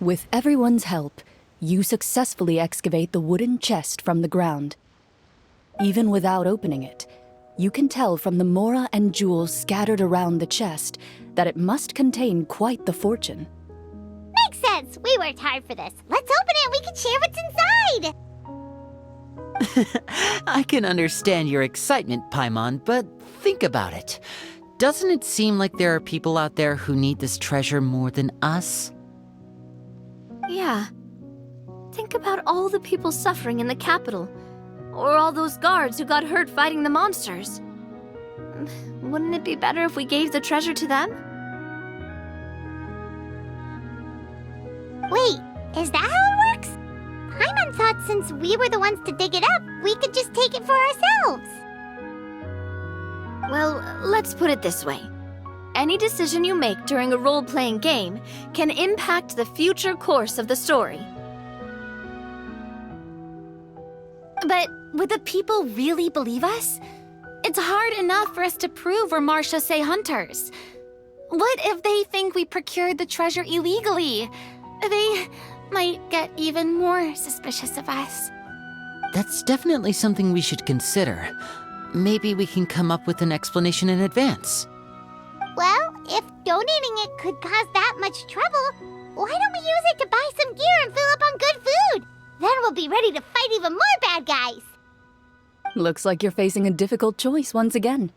With everyone's help, you successfully excavate the wooden chest from the ground. Even without opening it, you can tell from the mora and jewels scattered around the chest that it must contain quite the fortune. Makes sense. We worked hard for this. Let's open it and we can share what's inside. I can understand your excitement, Paimon, but think about it. Doesn't it seem like there are people out there who need this treasure more than us? Yeah. Think about all the people suffering in the capital. Or all those guards who got hurt fighting the monsters. Wouldn't it be better if we gave the treasure to them? Wait, is that how it works? Paimon thought since we were the ones to dig it up, we could just take it for ourselves. Well, let's put it this way. Any decision you make during a role-playing game can impact the future course of the story. But would the people really believe us? It's hard enough for us to prove we're Marchese hunters. What if they think we procured the treasure illegally? They might get even more suspicious of us. That's definitely something we should consider. Maybe we can come up with an explanation in advance. Well, if donating it could cause that much trouble, why don't we use it to buy some gear and fill up on good food? Then we'll be ready to fight even more bad guys. Looks like you're facing a difficult choice once again.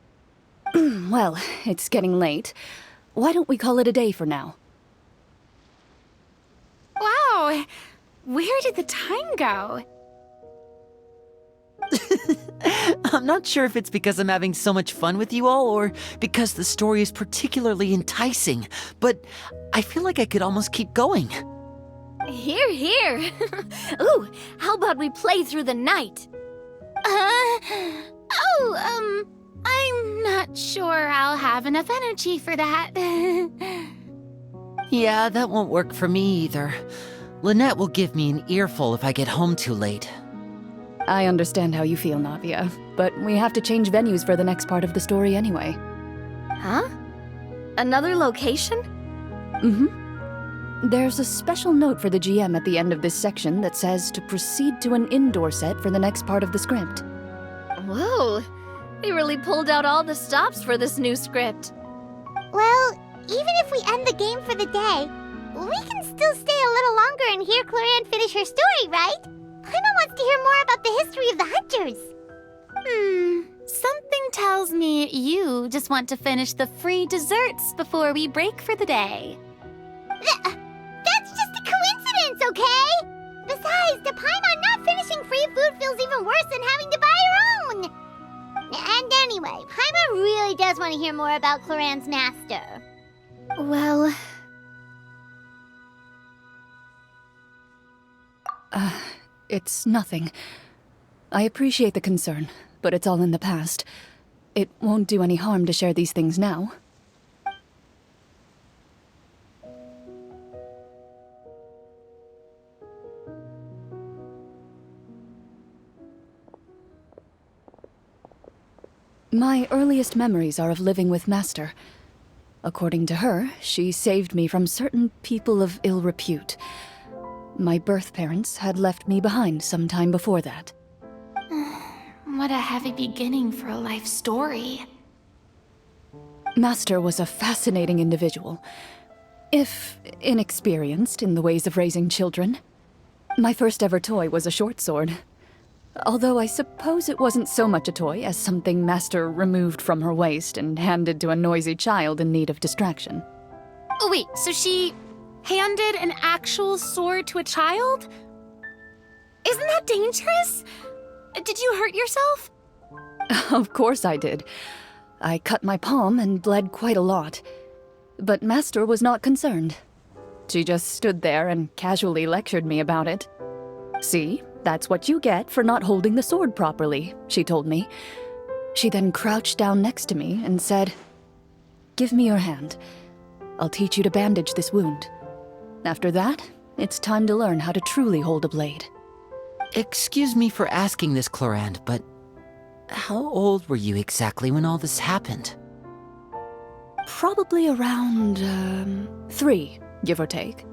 Well, it's getting late. Why don't we call it a day for now? Wow! Where did the time go? I'm not sure if it's because I'm having so much fun with you all or because the story is particularly enticing, but I feel like I could almost keep going. Here, here. Ooh, how about we play through the night? I'm not sure I'll have enough energy for that. Yeah, that won't work for me either. Lynette will give me an earful if I get home too late. I understand how you feel, Navia, but we have to change venues for the next part of the story anyway. Huh? Another location? There's a special note for the GM at the end of this section that says to proceed to an indoor set for the next part of the script. Whoa, they really pulled out all the stops for this new script. Well, even if we end the game for the day, we can still stay a little longer and hear Cloran finish her story, right? Paimon wants to hear more about the history of the hunters. Something tells me you just want to finish the free desserts before we break for the day. That's just a coincidence, okay? Besides, to Paimon, not finishing free food feels even worse than having to buy her own. And anyway, Paimon really does want to hear more about Cloran's master. Well... It's nothing. I appreciate the concern, but it's all in the past. It won't do any harm to share these things now. My earliest memories are of living with Master. According to her, she saved me from certain people of ill repute. My birth parents had left me behind some time before that. What a heavy beginning for a life story. Master was a fascinating individual, if inexperienced in the ways of raising children. My first ever toy was a short sword. Although I suppose it wasn't so much a toy as something Master removed from her waist and handed to a noisy child in need of distraction. Oh wait, so she handed an actual sword to a child? Isn't that dangerous? Did you hurt yourself? Of course I did. I cut my palm and bled quite a lot. But Master was not concerned. She just stood there and casually lectured me about it. See, that's what you get for not holding the sword properly, she told me. She then crouched down next to me and said, "Give me your hand. I'll teach you to bandage this wound. After that, it's time to learn how to truly hold a blade." Excuse me for asking this, Clorand, but how old were you exactly when all this happened? Probably around, 3, give or take.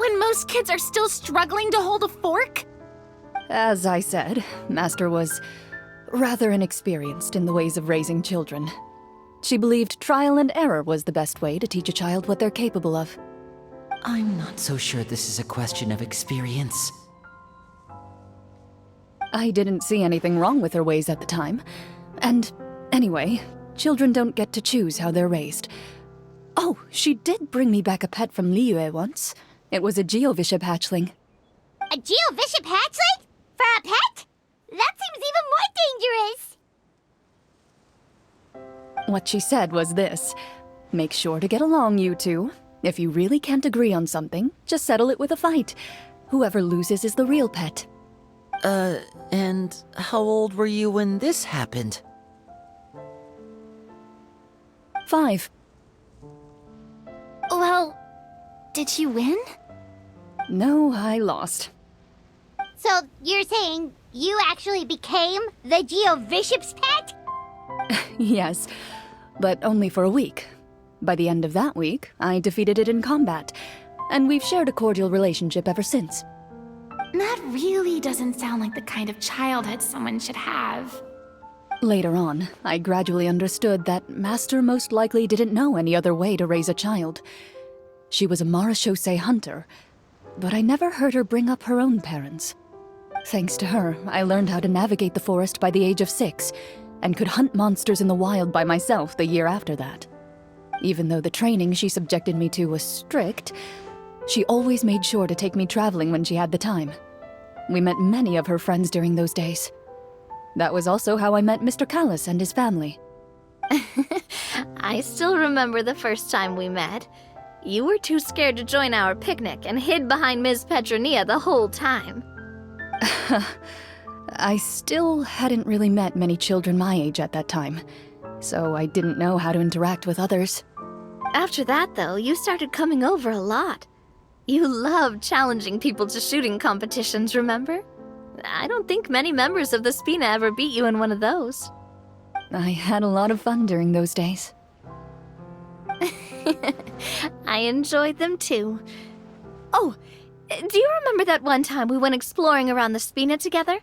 When most kids are still struggling to hold a fork? As I said, Master was rather inexperienced in the ways of raising children. She believed trial and error was the best way to teach a child what they're capable of. I'm not so sure this is a question of experience. I didn't see anything wrong with her ways at the time. And anyway, children don't get to choose how they're raised. Oh, she did bring me back a pet from Liyue once. It was a Geovishap hatchling. A Geovishap hatchling? For a pet? That seems even more dangerous! What she said was this: make sure to get along, you two. If you really can't agree on something, just settle it with a fight. Whoever loses is the real pet. And how old were you when this happened? 5. Well, did you win? No, I lost. So, you're saying you actually became the Geovishap's pet? Yes, but only for a week. By the end of that week, I defeated it in combat, and we've shared a cordial relationship ever since. That really doesn't sound like the kind of childhood someone should have. Later on, I gradually understood that Master most likely didn't know any other way to raise a child. She was a Marachose hunter, but I never heard her bring up her own parents. Thanks to her, I learned how to navigate the forest by the age of 6, and could hunt monsters in the wild by myself the year after that. Even though the training she subjected me to was strict, she always made sure to take me traveling when she had the time. We met many of her friends during those days. That was also how I met Mr. Callis and his family. I still remember the first time we met. You were too scared to join our picnic and hid behind Ms. Petronia the whole time. I still hadn't really met many children my age at that time, so I didn't know how to interact with others. After that, though, you started coming over a lot. You loved challenging people to shooting competitions, remember? I don't think many members of the Spina ever beat you in one of those. I had a lot of fun during those days. I enjoyed them too. Oh, do you remember that one time we went exploring around the Spina together?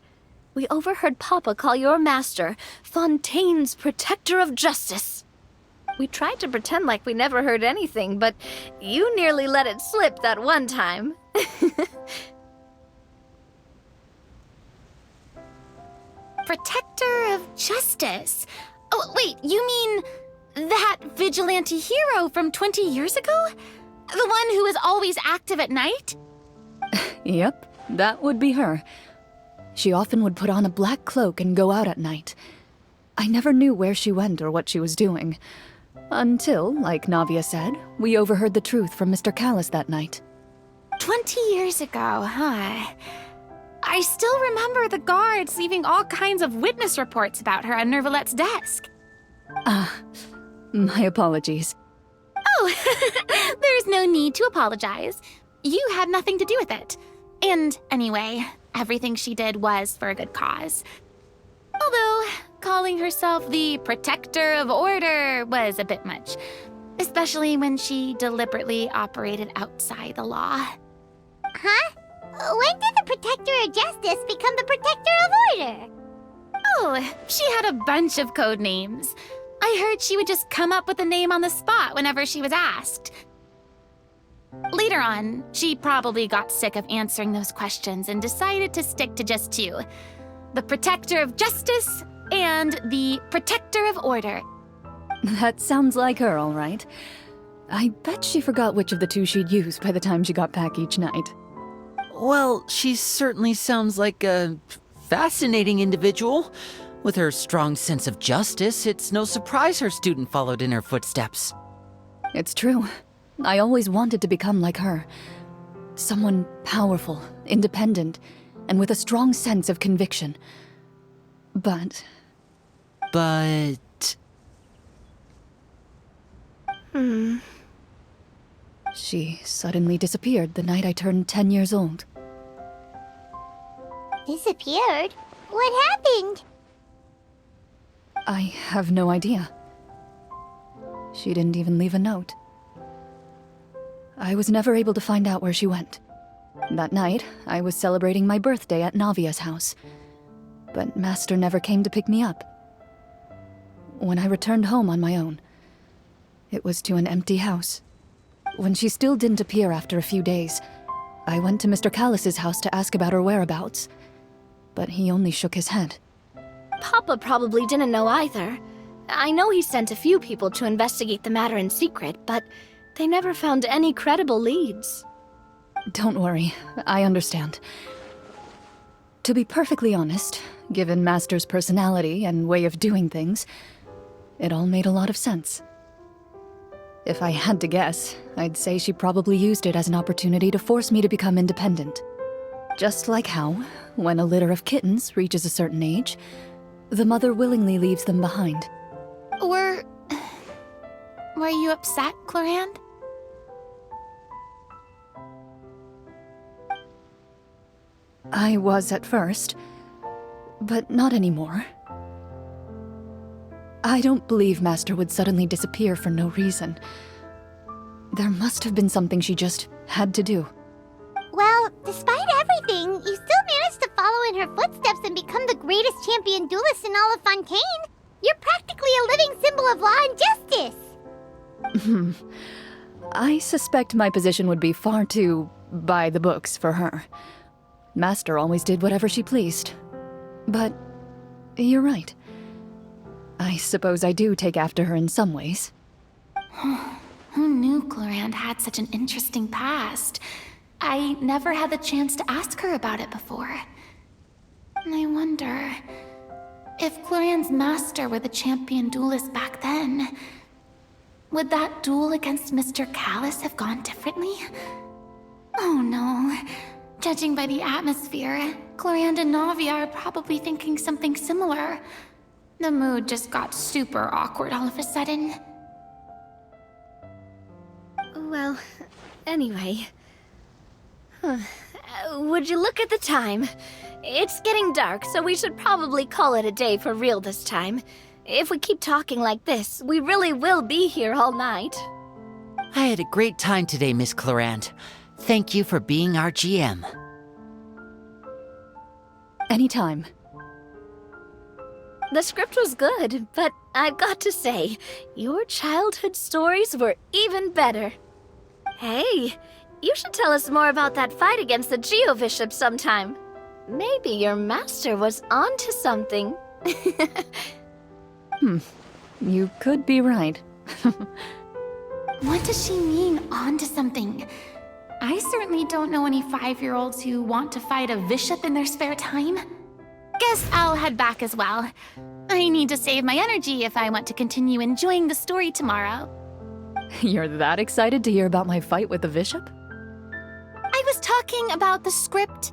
We overheard Papa call your master Fontaine's Protector of Justice. We tried to pretend like we never heard anything, but you nearly let it slip that one time. Protector of Justice? Oh, wait, you mean that vigilante hero from 20 years ago? The one who is always active at night? Yep, that would be her. She often would put on a black cloak and go out at night. I never knew where she went or what she was doing. Until, like Navia said, we overheard the truth from Mr. Callis that night. 20 years ago, huh? I still remember the guards leaving all kinds of witness reports about her on Nervalette's desk. My apologies. Oh, there's no need to apologize. You had nothing to do with it. And anyway, everything she did was for a good cause. Although, calling herself the Protector of Order was a bit much, especially when she deliberately operated outside the law. Huh? When did the Protector of Justice become the Protector of Order? Oh, she had a bunch of code names. I heard she would just come up with a name on the spot whenever she was asked. Later on, she probably got sick of answering those questions and decided to stick to just 2. The Protector of Justice and the Protector of Order. That sounds like her, all right. I bet she forgot which of the 2 she'd use by the time she got back each night. Well, she certainly sounds like a fascinating individual. With her strong sense of justice, it's no surprise her student followed in her footsteps. It's true. I always wanted to become like her. Someone powerful, independent, and with a strong sense of conviction. But... She suddenly disappeared the night I turned 10 years old. Disappeared? What happened? I have no idea. She didn't even leave a note. I was never able to find out where she went. That night, I was celebrating my birthday at Navia's house, but Master never came to pick me up. When I returned home on my own, it was to an empty house. When she still didn't appear after a few days, I went to Mr. Callus's house to ask about her whereabouts, but he only shook his head. Papa probably didn't know either. I know he sent a few people to investigate the matter in secret, but they never found any credible leads. Don't worry, I understand. To be perfectly honest, given Master's personality and way of doing things, it all made a lot of sense. If I had to guess, I'd say she probably used it as an opportunity to force me to become independent. Just like how, when a litter of kittens reaches a certain age, the mother willingly leaves them behind. Were you upset, Clorinde? I was at first, but not anymore. I don't believe Master would suddenly disappear for no reason. There must have been something she just had to do. Well, despite everything, you still managed to follow in her footsteps and become the greatest champion duelist in all of Fontaine. You're practically a living symbol of law and justice. I suspect my position would be far too by the books for her. Master always did whatever she pleased. But you're right. I suppose I do take after her in some ways. Who knew Clorinde had such an interesting past? I never had the chance to ask her about it before. I wonder if Clorinde's master were the champion duelist back then. Would that duel against Mr. Callus have gone differently? Oh no. Judging by the atmosphere, Clorinde and Navia are probably thinking something similar. The mood just got super awkward all of a sudden. Well, anyway. Would you look at the time? It's getting dark, so we should probably call it a day for real this time. If we keep talking like this, we really will be here all night. I had a great time today, Miss Clorinde. Thank you for being our GM. Anytime. The script was good, but I've got to say, your childhood stories were even better. Hey, you should tell us more about that fight against the Geo-Bishop sometime. Maybe your master was onto something. You could be right. What does she mean, onto something? I certainly don't know any 5-year-olds who want to fight a bishop in their spare time. Guess I'll head back as well. I need to save my energy if I want to continue enjoying the story tomorrow. You're that excited to hear about my fight with the bishop? I was talking about the script